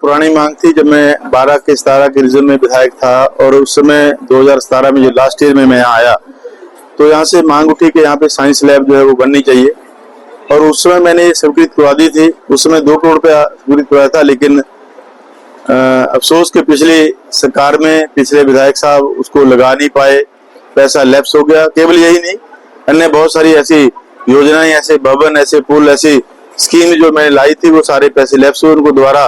पुरानी मांग थी। जब मैं 12 के 17 के रीजन में विधायक था और उस समय 2017 में जो लास्ट ईयर में मैं यहाँ आया तो यहाँ से मांग उठी कि यहाँ पे साइंस लैब जो है वो बननी चाहिए और उस समय मैंने स्वीकृत करवा दी थी। उस समय 2 करोड़ रुपया स्वीकृत करवाया था, लेकिन अफसोस के पिछली सरकार में पिछले विधायक साहब उसको लगा नहीं पाए, पैसा लैप्स हो गया। केवल यही नहीं, अन्य बहुत सारी ऐसी योजनाएं, ऐसे भवन, ऐसे पुल, ऐसी स्कीम जो मैंने लाई थी वो सारे पैसे लैप्स हुए, उनको दोबारा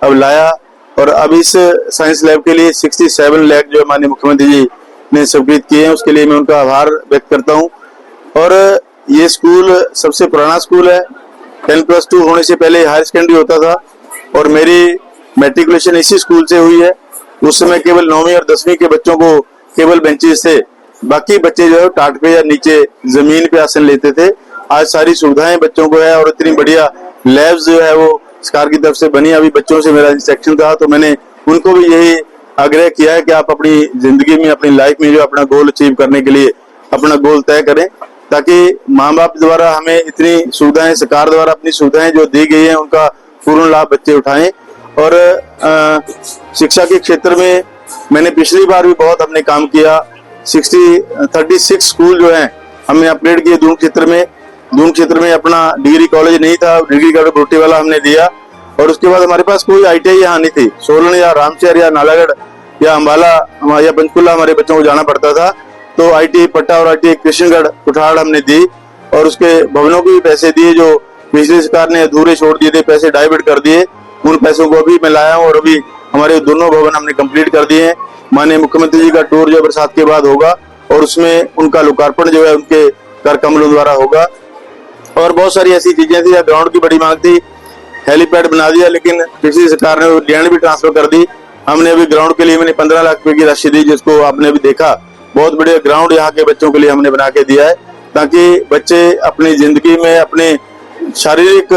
अब लाया और अब इस साइंस लैब के लिए 67 लाख जो माननीय मुख्यमंत्री जी ने स्वीकृत किए हैं, उसके लिए मैं उनका आभार व्यक्त करता हूं। और ये स्कूल सबसे पुराना स्कूल है, 10+2 होने से पहले हायर सेकेंडरी होता था और मेरी मैट्रिकुलेशन इसी स्कूल से हुई है। उस समय केवल 9वीं और 10वीं के बच्चों को केवल बेंचेस थे, बाकी बच्चे जो है टाट पे या नीचे जमीन पे आसन लेते थे। आज सारी सुविधाएं बच्चों को है और इतनी बढ़िया लैब्स जो है वो सरकार की तरफ से बनी। अभी बच्चों से मेरा इंस्ट्रक्शन था तो मैंने उनको भी यही आग्रह किया है कि आप अपनी जिंदगी में, अपनी लाइफ में जो अपना गोल अचीव करने के लिए अपना गोल तय करें, ताकि माँ बाप द्वारा हमें इतनी सुविधाएं, सरकार द्वारा अपनी सुविधाएं जो दी गई है उनका पूर्ण लाभ बच्चे उठाएं। और शिक्षा के क्षेत्र में मैंने पिछली बार भी बहुत अपने काम किया। 36 स्कूल जो है हमने अपग्रेड किए। दून क्षेत्र में अपना डिग्री कॉलेज नहीं था, डिग्री कॉलेज बोटी वाला हमने दिया और उसके बाद हमारे पास कोई ITI यहाँ नहीं थी। सोलन या रामशहर या नालागढ़ या अम्बाला या पंचकुला हमारे बच्चों को जाना पड़ता था, तो ITI पट्टा और ITI कृष्णगढ़ कुठाड़ हमने दी और उसके भवनों के भी पैसे दिए जो पिछली सरकार ने अधूरे छोड़ दिए थे, पैसे डाइवर्ट कर दिए। उन पैसों को अभी मैं लाया हूँ और अभी हमारे दोनों भवन हमने कंप्लीट कर दिए हैं। माननीय मुख्यमंत्री जी का टूर जो बरसात के बाद होगा और उसमें उनका लोकार्पण जो है उनके कर कमलों द्वारा होगा। और बहुत सारी ऐसी चीजें थी। ग्राउंड की बड़ी मांग थी, हेलीपैड बना दिया, लेकिन पिछली सरकार ने लैंड भी ट्रांसफर कर दी। हमने अभी ग्राउंड के लिए मैंने 15 लाख रुपए की राशि दी, जिसको आपने भी देखा। बहुत बढ़िया ग्राउंड यहाँ के बच्चों के लिए हमने बना के दिया है, ताकि बच्चे अपनी जिंदगी में अपने शारीरिक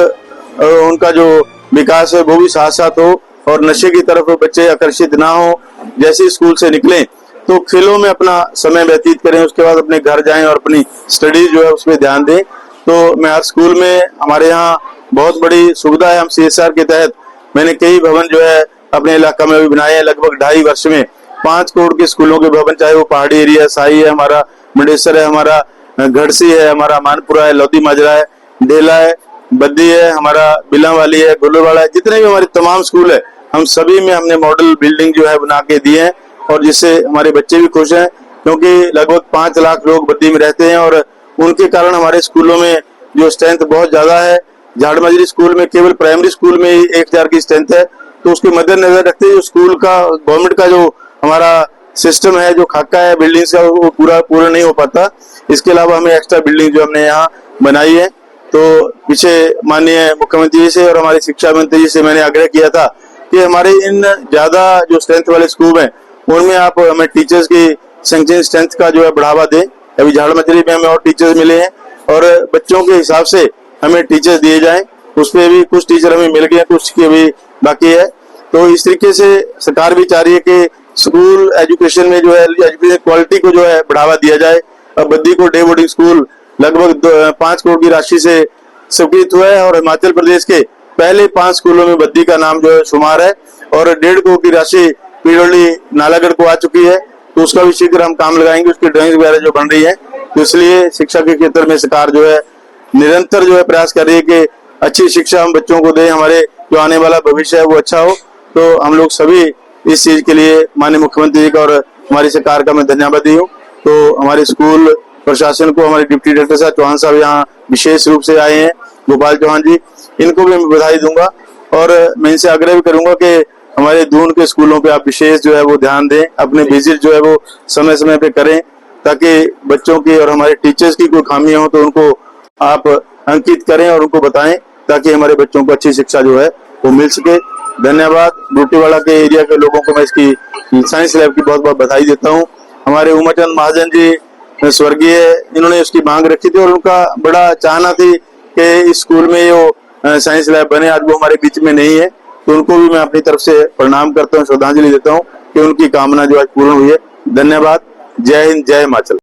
उनका जो विकास है वो भी साथ साथ हो और नशे की तरफ बच्चे आकर्षित ना हो। जैसे स्कूल से निकलें तो खेलों में अपना समय व्यतीत करें, उसके बाद अपने घर जाएं और अपनी स्टडीज जो है उसमें ध्यान दें। तो मैं हर स्कूल में, हमारे यहाँ बहुत बड़ी सुविधा है। हम CSR के तहत मैंने कई भवन जो है अपने इलाका में भी बनाए हैं। लगभग 2.5 वर्ष में 5 करोड़ के स्कूलों के भवन, चाहे वो पहाड़ी एरिया, साई है हमारा, मुंडेसर है हमारा, घड़सी है हमारा, मानपुरा है, लौदी माजरा है, डेला है, बद्दी है हमारा, बिलावाली है, गुल्लूवाड़ा है, जितने भी हमारे तमाम स्कूल है, हम सभी में हमने मॉडल बिल्डिंग जो है बना के दिए हैं और जिससे हमारे बच्चे भी खुश हैं, क्योंकि लगभग 5 लाख लोग बद्दी में रहते हैं और उनके कारण हमारे स्कूलों में जो स्ट्रेंथ बहुत ज्यादा है। झाड़माजरी स्कूल में केवल प्राइमरी स्कूल में ही 1000 की स्ट्रेंथ है, तो उसके मद्देनजर रखते हुए स्कूल का, गवर्नमेंट का जो हमारा सिस्टम है, जो खाका है बिल्डिंग का, वो पूरा नहीं हो पाता। इसके अलावा हमें एक्स्ट्रा बिल्डिंग जो हमने यहाँ बनाई है। तो पीछे माननीय मुख्यमंत्री जी से और हमारे शिक्षा मंत्री जी से मैंने आग्रह किया था कि हमारे इन ज्यादा जो स्ट्रेंथ वाले स्कूल हैं उनमें आप हमें टीचर्स की सैंक्शन स्ट्रेंथ का जो है बढ़ावा दें। अभी झाड़मचरी में हमें और टीचर्स मिले हैं और बच्चों के हिसाब से हमें टीचर्स दिए जाएं। उस पर भी कुछ टीचर हमें मिल गए, कुछ की अभी बाकी है। तो इस तरीके से सरकार भी चाह रही है कि स्कूल एजुकेशन में जो है एजुकेशन क्वालिटी को जो है बढ़ावा दिया जाए। अब बद्दी को डे बोर्डिंग स्कूल लगभग 5 करोड़ की राशि से स्वीकृत हुआ है और हिमाचल प्रदेश के पहले 5 स्कूलों में बद्दी का नाम जो है शुमार है और 1.5 करोड़ की राशि पीडोली नालागढ़ को आ चुकी है। तो उसका भी शीघ्र हम काम लगाएंगे, उसकी ड्राइंग वगैरह जो बन रही है। तो इसलिए शिक्षा के क्षेत्र में सरकार जो है निरंतर जो है प्रयास कर रही है कि अच्छी शिक्षा हम बच्चों को दें, हमारे जो आने वाला भविष्य है वो अच्छा हो। तो हम लोग सभी इस चीज के लिए माननीय मुख्यमंत्री जी का और हमारी सरकार का मैं धन्यवादी हूँ। तो हमारे स्कूल प्रशासन को, हमारे डिप्टी डायरेक्टर साहब चौहान साहब यहाँ विशेष रूप से आए हैं, गोपाल चौहान जी, इनको भी मैं बधाई दूंगा और मैं इनसे आग्रह भी करूंगा कि हमारे दून के स्कूलों पे आप विशेष जो है वो ध्यान दें, अपने विजिट जो है वो समय समय पे करें, ताकि बच्चों की और हमारे टीचर्स की कोई खामियां हो तो उनको आप अंकित करें और उनको बताएं, ताकि हमारे बच्चों को अच्छी शिक्षा जो है वो मिल सके। धन्यवाद। बूटीवाड़ा के एरिया के लोगों को मैं इसकी साइंस लैब की बहुत बहुत बधाई देता हूँ। हमारे उमाचंद महाजन जी स्वर्गीय, इन्होंने उसकी मांग रखी थी और उनका बड़ा चाहना थी कि इस स्कूल में जो साइंस लैब बने। आज वो हमारे बीच में नहीं है, तो उनको भी मैं अपनी तरफ से प्रणाम करता हूँ, श्रद्धांजलि देता हूँ कि उनकी कामना जो आज पूर्ण हुई है। धन्यवाद। जय हिंद, जय हिमाचल।